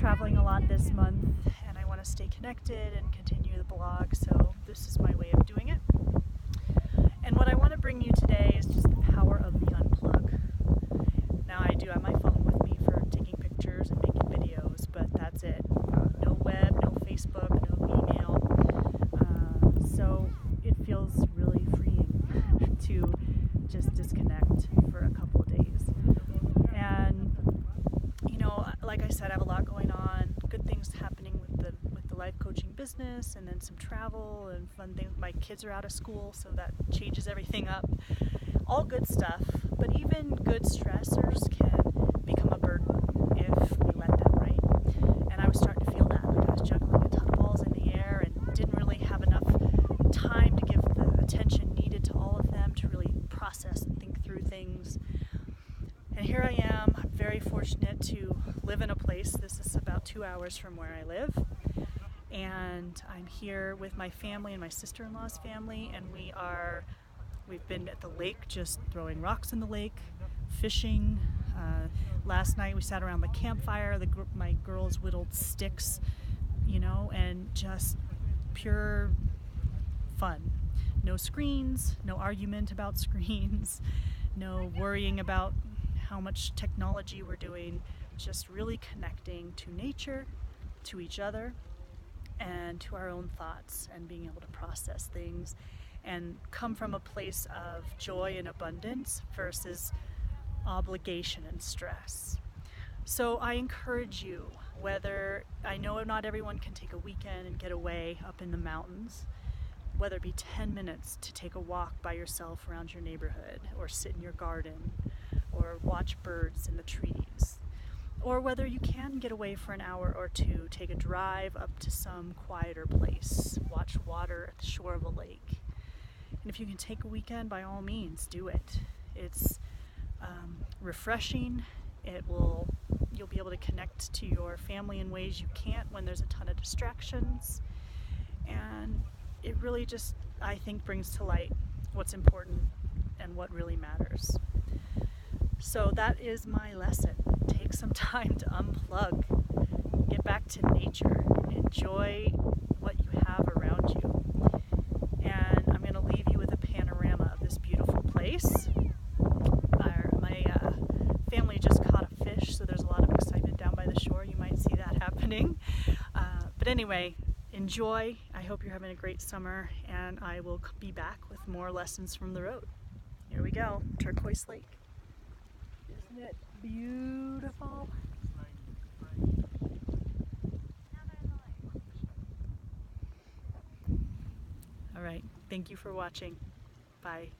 traveling a lot this month and I want to stay connected and continue the blog, so this is my way of doing it. And what I want to bring you today is just the power of the unplug. Now I do have my phone with me for taking pictures and making videos, but that's it. No web, no Facebook, no email. So it feels really freeing to just disconnect for a couple of days. And you know, like I said, I have a lot going on, good things happening with the life coaching business, and then some travel and fun things. My kids are out of school, so that changes everything up. All good stuff, but even good stressors can become a burden if we let them, right? And I was starting to feel that, like I was juggling a ton of balls in the air and didn't really have enough time to give the attention needed to all of them to really process and think through things. And here I am. I'm very fortunate to live in a place. This is about 2 hours from where I live. And I'm here with my family and my sister-in-law's family, and we've been at the lake just throwing rocks in the lake, fishing. Last night we sat around the campfire. My girls whittled sticks, you know, and just pure fun. No screens, no argument about screens, no worrying about how much technology we're doing, just really connecting to nature, to each other, and to our own thoughts, and being able to process things and come from a place of joy and abundance versus obligation and stress. So I encourage you, whether, I know not everyone can take a weekend and get away up in the mountains, whether it be 10 minutes to take a walk by yourself around your neighborhood, or sit in your garden, or watch birds in the trees, or whether you can get away for an hour or two, take a drive up to some quieter place, watch water at the shore of a lake. And if you can take a weekend, by all means, do it. It's refreshing. You'll be able to connect to your family in ways you can't when there's a ton of distractions. And it really just, I think, brings to light what's important and what really matters. So that is my lesson. Take some time to unplug, get back to nature, enjoy what you have around you. And I'm going to leave you with a panorama of this beautiful place. My family just caught a fish, so there's a lot of excitement down by the shore. You might see that happening. But anyway, enjoy. I hope you're having a great summer, and I will be back with more lessons from the road. Here we go, Turquoise Lake. Isn't it beautiful? All right, thank you for watching. Bye.